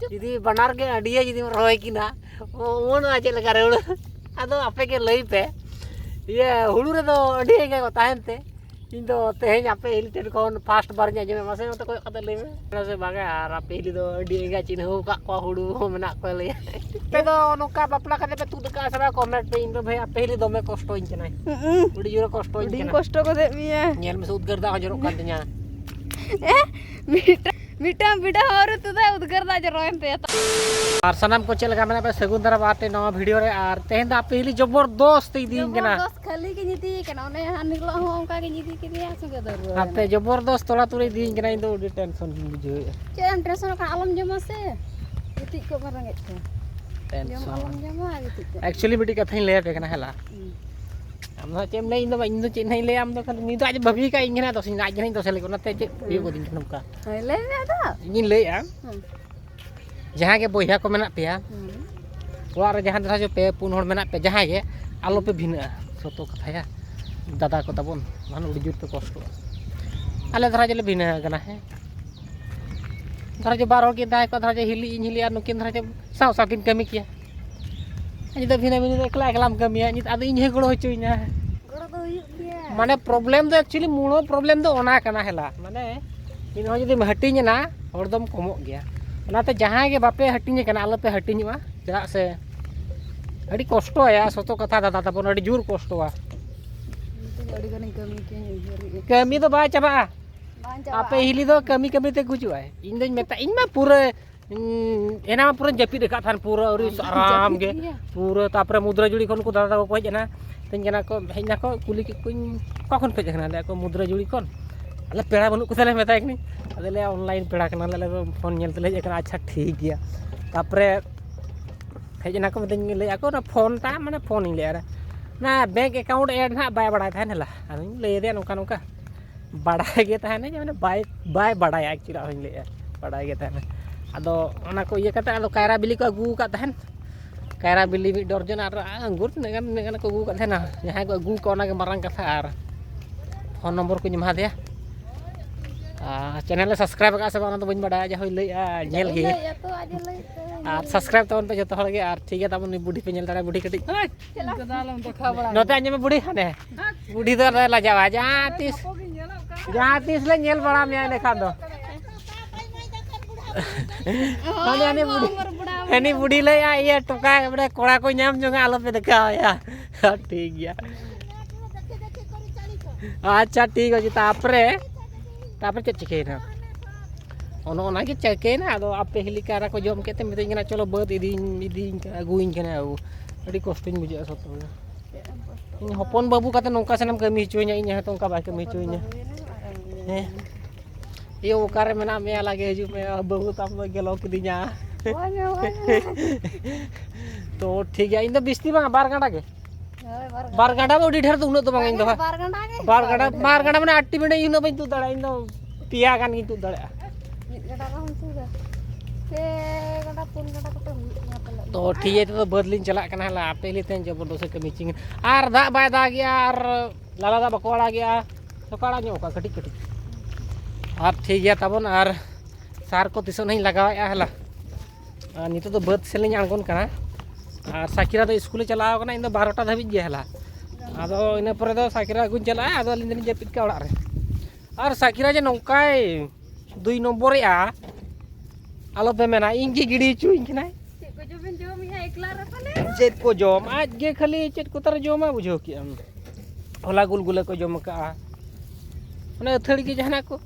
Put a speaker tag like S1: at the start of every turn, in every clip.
S1: Jadi benar ke dia jadi roy kina. Mau aja lega reul. Ado apa ke lay pe. Iya hulu re to dia ke kota hente. Indo teh apa ini ter kon fast barnya aja masih untuk kata lay me. Nasi bagai arah pilih to dia ke cina kak kau hulu menak kau lay. Pero nuka bapla kata pe tu dekat sama comment pe indo bhai apa pilih dome kosto incena. Udah jura kosto incena.
S2: Udah kosto kau deh Mia.
S1: Nyel mesut gerda jorok katanya.
S2: मीठा मीठा और तू तो उधर ना जो रोएं पे
S1: और सनम को चल मैंने पे सगुंदरा बाटे नवा वीडियो रे और तेहन दा पहली जबरदस्त दिन केना
S2: जबरदस्त खाली के नीति केना ने निकलो हो उनका के नीति के दिया सुगे दर
S1: आपते जबरदस्त तोला तुरी दिन केना इन दो टेंशन बुझो
S2: चेन टेंशन का आलम जमा से नीति को मरंगे
S1: टेंशन
S2: आलम जमा नीति
S1: एक्चुअली बेटी कथि ले पे केना हला हम चेम नहीं इन चेन नहीं ले हम तो नी तो आज भभी का इंगना तो सिना आज नहीं तो सेले को नते चे बियो को दिन नमका
S2: ले दा
S1: इन ले आ जहां के बोहिया को मेना पेया ओरा रे जहां जो पे पुन होड़ मेना पे जहां के आलो पे भिना सतो कथाया दादा को तबन मान उड़ी जुर पे कष्ट आले धरा जले भिना गना है धरा जो बार के दाय को धरा जो हिली इन हिली नुकिन धरा जो साव साव किन कमी किया आज तो भिना भिना एकला एकलाम कमी है आदो इन हे गड़ो होचुइना
S2: गड़ो तो हुई गया
S1: माने प्रॉब्लम तो एक्चुअली मूलो प्रॉब्लम तो ओना कना हेला माने इन हो जदी हटिኝ ना हरदम कमो गया ओनाते जहां के बापे हटिኝ कना आलो पे हटिኝवा चला से अड़ी कष्ट या सतो कथा दादा तपन अड़ी जोर कष्ट वा
S2: अड़ी गनी
S1: कमी तो बा चाबा आपे हिली दो कमी कमी ते गुजुआ इन दोñ मेता इन मा पूरे एना मा पूरा जपी देखा थान पूरा और आराम गे पूरा तापरे मुद्रा जुड़ी खन को दादा को हेजना तेन जना को हेजना को कुली के कुन कखन पे जखना ले को मुद्रा जुड़ी कोन अले पेड़ा बनु को तले मेता एकनी अले ऑनलाइन पेड़ा कना ले फोन नेल तले एकना अच्छा ठीक गया तापरे हेजना को मते ले को ना फोन ता माने फोन ले रे ना बैंक अकाउंट ऐड ना बाय बड़ा था नला अन ले दे नोका नोका बड़ा गे था ने माने बाय बड़ा एक्चुअली ले बड़ा गे था आदो ओना को ये कता आदो कायरा बिली को अगू का तहन कायरा बिली मी दर्जन आर अंगूर नेगन को अगू का था ना जहां को अगू को ना के मारंग कथा आर फोन नंबर को जमा दिया चैनल सब्सक्राइब का सब तो बन बड़ा जो ले नेल गे और सब्सक्राइब तवन पे जतो हर गे और ठीक है तबन बुढ़ी पे नेल तारा बुढ़ी कटी नोते अञे में बुढ़ी हने बुढ़ी तो ला जावा जहां तीस ले नेल बड़ा में लेखा दो माने हनी बुढ़ी ले ये टुका बड़े कोड़ा को नाम जो आलो पे देखा या ठीक गया अच्छा ठीक है तापरे तापर चेक चिकेना ono ona ke चेकेना आदो आपे हिलिकारा को जम केते मितेना चलो बद इदिन अगुइन केना अडी कष्टइन बुझा सतो इन हपन बाबू काते नोका सनम कमी चोइना इन हतो का बा कमी चोइना हे ये ओकारे मेना मे लागे हजू में बाबू ताप गेलो किदिना तो ठीक है इन तो बिस्ती बा बार गांडा के बार गांडा बड़ी ढेर तो उन तो इन दो बार गांडा माने 8 मिनट इन बइन तू दड़ा इन पिया गान इन तू दड़ा तो ठीक है तो बदलिन चला कना ला पहले तेन जबरदस्त कमी चिंग आर दा बाय दा गया आर लाला दा बकोड़ा गया सकाड़ा नो का कटी कटी और ठीक है तबन आर सार को तिसो नहीं लगाया हला नितो तो बद सेलिंग आंगोन कना और साकिरा तो स्कूल चलाओ कना इन 12टा धाबी जे हला आदो इना परे दो साकिरा गुन चला आदो लिन जपित का ओड़ा रे और साकिरा जे नौकाय 2 नंबर या आलो पे मेना इंगी गिड़ी चुइन कना
S2: चेक को जोबेन जोम या एकला रे पने
S1: चेक को जोम आज गे खाली चेक को तर जोमा बुझो कि होला गुलगुले को जोम का माने अथड़ी के जहना को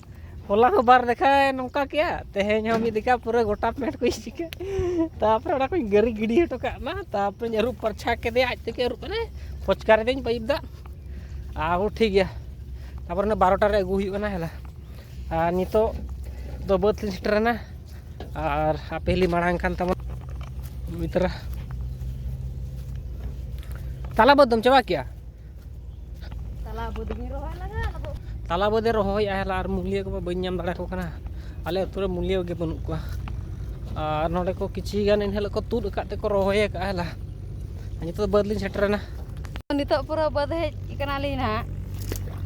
S1: होला को बार देखा नौका क्या तेहेन हम दिखा पूरा गोटा पेट को चिका तापर ओडा को गरी गिड़ी हटो का ना तापर रू परछा के दे आज तक रू ने पचकार देन पाइप दा आ ठीक गया तापर ने 12टा रे अगु हुई ना हला आ नितो दो बत लिस्टर ना और पहली मांग खान तम मित्र ताला बदम चबा क्या
S2: ताला बदमी रोय लगा
S1: ताला बदे रोहय हला और मूल्य को बन नाम दाड़ा को कना आले अतुरे मूल्य के बनु को और नोडे को किछि गान इनहल को तुद काते को रोहय का हला नितो बदलिन सेटरना
S2: नितो पूरा बद हेज कना ली ना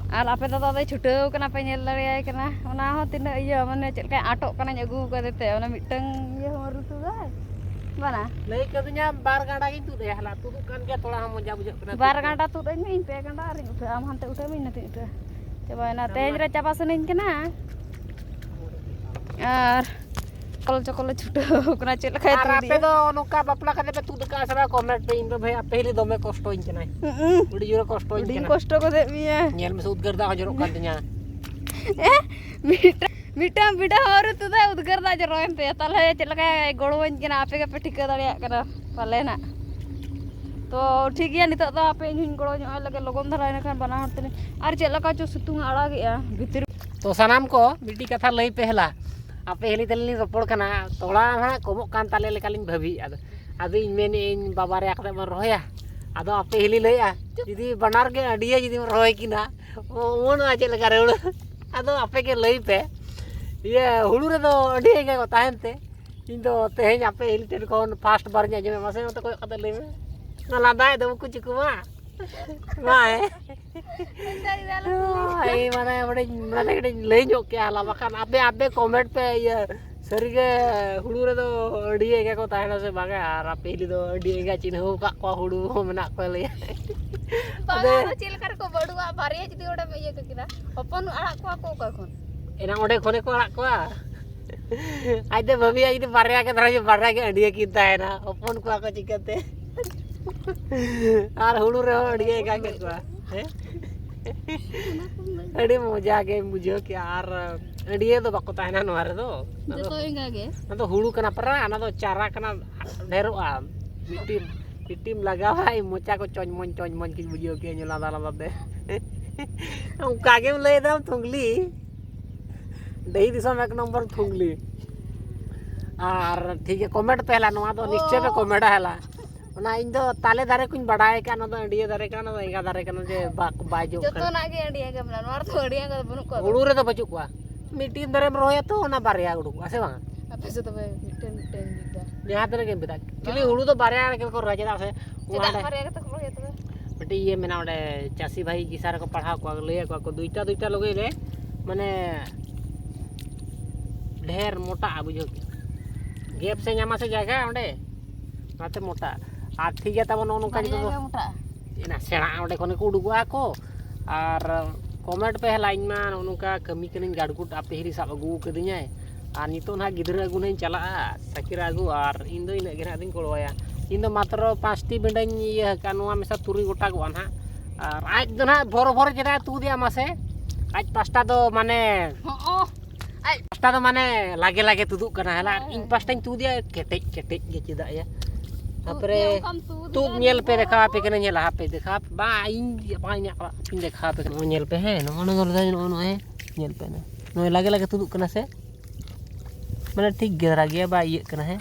S2: आल आपे दादा दे छुटेव कना पे नेल लड़ाय कना ओना हो तिना इया माने चलका आटो कना अगु का देते ओना मिटंग इया हो Rutu Mana?
S1: Lay katanya bar ganda gitu deh lah tuh kan dia tolak mau jabu jabu.
S2: Bar ganda tuh ini pe ganda ari udah am hante udah min nanti udah. Coba na teh ra capa senin kena. Ar kalau cokol chuto kena cil kayak tuh
S1: dia. Ape do nuka bapla kate pe tuh deka sama comment pe indo bhai ape hili dome kosto in kena. Udi jura kosto in kena.
S2: Udi kosto ko de miya.
S1: Nyel me udgar da jorok katanya.
S2: मीठा मीठा और तू तो उधर दा जरो M पे तले चल के गोड़ो इन के ना आपे के पे ठिका दड़िया करा पाले ना तो ठीक है नितो तो आपे इन गोड़ो जो लगे लोगन धरा ने खान बना हते और चल का जो सुतुंग आड़ा गया भीतर
S1: तो सनाम को बिटी कथा लई पहला आपे हेली तलनी रपड़ कना तोड़ा हा कोमो कान ताले लेकालिन भाभी आदो इन मेनी इन बाबा रे आकते मन रोया आदो आपे हेली लईया जदी बनार के अडिया जदी रोय किना ओन आजे लगा रे आदो आपे के लई पे ये हुड़ू रे दो अडी के को ताहनते इन दो तेहेñ आपे हेली टेन कोन फास्ट बार nya जमे मासे मत कोय कते ले में ना लादाय दो कुछ कुमा माए आई माने बड़े ले ᱧᱚᱜ के आला बखान आपे कमेंट पे ये सरी के हुड़ू रे दो अडी के को ताहना से बागे आर आपे हेली दो अडी के चिन्हौ का को हुड़ू मना को ले
S2: बागा चिल कर को बडुआ बारे जदी ओडा में ये किना अपन आड़ा को कोन
S1: एना ओडे खोने को आड़ा को आइदे भाभी आइदे बारया के धरा बारया के अडिया कीता है ना अपन को चिकते आर हुड़ू रे अडिया का के को है अडी मजा के बुझो कि आर अडिया तो बाको ताहना नोरे दो
S2: जतो इंगा गे
S1: ना तो हुड़ू कना परा ना तो चारा कना ढेरोआ मिट्टीम लगावाई मोचा को चोंज मन की बुझो के ᱧला दाला दे उनका के ले दम थुंगली दही दिसम एक नंबर थुंगली और ठीक है कमेंट पहला नवा तो निश्चय पे कमेंट हैला ओना इन दो ताले दारे कुछ बढ़ाए का ना तो अडिया दारे का ना तो एगा दारे का ना जे बाजो
S2: जतो ना के अडिया के मला नोर तो अडिया का बनु को
S1: हुड़ू रे तो बचु को मिट्टी दारे में रोया तो ना बारया उडू आसे बांग
S2: आपे से तो मिटन बिदा
S1: यहाँ तरह के बिदा चली हुड़ू तो बारया के को राजा से
S2: चेदा बारया के तो को ये तो
S1: बेटी ये मेना ओडे चासी भाई किसार को पढ़ा को ले को दुईटा लोगे ले माने ढेर मोटा बुझो गेप से ᱧᱟᱢᱟ से जगह ओंडे नाते मोटा आर ठीक है तब नोनका जो
S2: मोटा
S1: एना सेणा ओंडे कोने को उडुगुआ को आर कमेंट पे हलाइन मा नोनका कमी कनिन गाडगुट आपे हिरी साब अगु कदिnya आर नितो ना गिदरा अगु नै चला साकिरा अगु आर इन दो इन गेना दिन कोळवाया इन दो मात्र 5टी बेंडाñ ये कानवा मेसा तुरी गोटा गो ना आर आज दो ना भोर जेदा तू दिया मासे आज 5टा दो माने पास्ता तो माने लागे तुदुक कना हला इन पास्ता तू दिया केटेज के चिदा या तापरे तू नेल पे देखा पे कने नेला पे देखा बा इन पानी इन देखा पे कने नेल पे है नो है नेल पे नो लागे तुदुक कना से माने ठीक गेरा गया बा ये कना है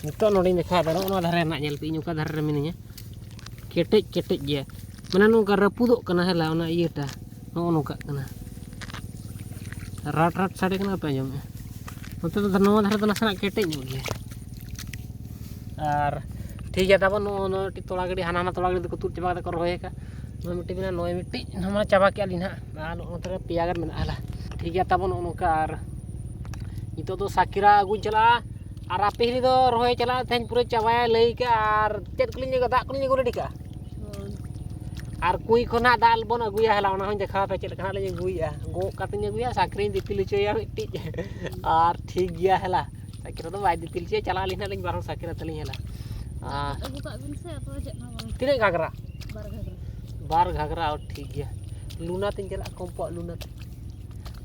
S1: नितो नोडी देखा दे नो धारे ना नेल पे इन का धारे मिनिया केटेज गया माने नो का रपुदोक कना हला ओना इयटा नो नो कना राट साड़े कना पे जम नोते तो नवा धारे तो नासना केटेज नो गया और ठीक है तब नो तोड़ा गड़ी हाना तोड़ा गड़ी को तुर चाबा को रोए का नो मिट्टी बिना नोय मिट्टी हमारा चाबा के आली ना आल ओतरे पियागर में आला ठीक है तब नो का और नितो तो साकिरा अगु चला और आपे हिली दो रोए चला थेन पूरे चाबाया लई का और चेत कुलिन जगह दा कुलिन रेडी का और कुई कोना दाल बन अगुया हला ओना हन देखा पे चेत कना ले अगुया गो कातिन अगुया साकरीन दिपिल चोया मिट्टी और ठीक गया हला साकिरा तो बाय दिपिल चे चला लिना लिन बारन साकिरा तलिन हला
S2: अगु का बिन से तो जेत ना
S1: तिने घाघरा
S2: बार
S1: बार घाघरा और ठीक गया लूना तीन चला कंपो लूना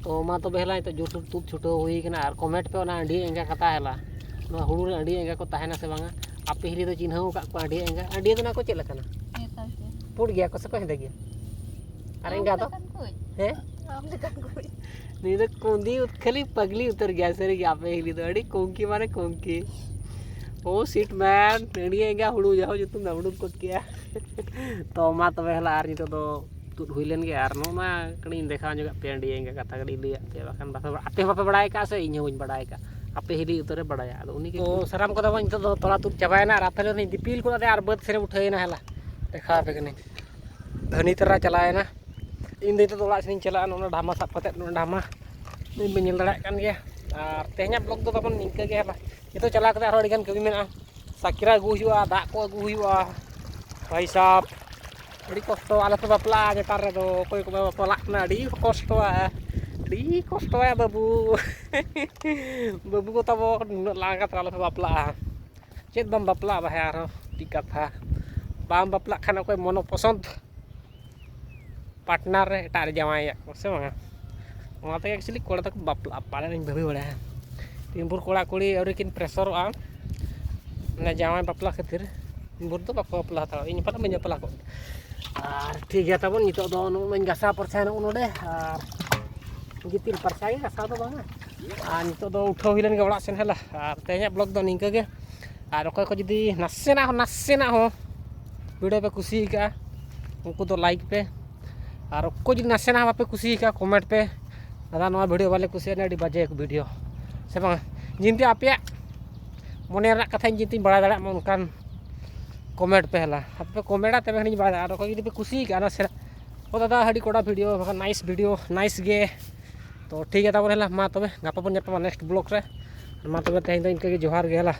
S1: तो मा तो बेहला तो जो तू छुटो हुई कना और कमेंट पे ना अंडी एंगा कथा हला नो हुड़ू रे अंडी एंगा को ताहेना से बांगा आपे हिली तो चिन्हौ का को अंडी तो ना को चेला कना पुड़ गया को से को हिंदा गया अरे एंगा तो हैं
S2: हम दुकान कोई
S1: नहीं तो कोंदी खाली पगली उतर गया सरी के आपे हिली तो अड़ी कोंकी माने कोंकी ओ सीट मैन अंडी एंगा हुड़ू जाओ जो तुम नवडू को किया तो मा तो बेहला आर नितो तो तुद हुइलेन गे आर नो मा कणी देखा जो पे अंडी एंगा कथा कड़ी लिया पे बाखान आपे बापे बड़ाय का से इन होइन बड़ाय का आपे हिली उतरे बड़ाया तो उनी के तो सराम को दवा नितो तो तोला तुद चबायना आर आपे नहीं दिपिल को दे आर बद सेरे उठेना हला देखा पे कनी धनी तरह चलाएना इन दिन तो ओड़ा से चला ढामा साब कते ढामा इन बे नेल दड़ा कान गया और तेहना ब्लॉग दो तबन निंका गे हला नितो चला कते आरो अडिगान कमी मेना साकिरा अगू हुआ दाग को अगू हुआ भाई साहब अड़ी कष्ट आले पे बापला नेतार रे दो कोई को बापला ना अड़ी कष्ट बाबू बाबू को तब लांगा आले पे बापला चेत बम बापला भाई आरो टी कथा बाम बापला खाना कोई मनो पसंद पार्टनर रे एटा रे जावाई से बांगा ओनाते एक्चुअली कोड़ा तक बापला पाले नहीं भाभी बड़ा है तीनपुर कोड़ा कुड़ी और किन प्रेशर आ ना जावाई बापला खातिर बुर तो बापा बापला था इन पता मैं बापला को और ठीक है तब नितो दो नु मैं गसा परछाय नु नोडे और गितिल परछाय गसा तो बांगा आ नितो दो उठो हिलन के ओड़ा सेन हला और तेया ब्लॉग दो निंका के और कोई को जदी नसे ना हो वीडियो पे खुशी का उनको तो लाइक पे और को जदी नसे ना पे खुशी का कमेंट पे दादा नवा वीडियो वाले कुछ अड़ी बाजे एक वीडियो से बांगा जिनते आपे मने रा कथा जिनती बड़ा दाड़ा उनकान कमेंट पे हला आपे कमेंटा तबे हनी बड़ा और कोई पे खुशी का ना से ओ दादा हडी कोड़ा वीडियो नाइस वीडियो नाइस गे तो ठीक है तब हला मा तबे गापा बन नेक्स्ट ब्लॉग रे मा तबे तेन दो इनके जोहार गे हला।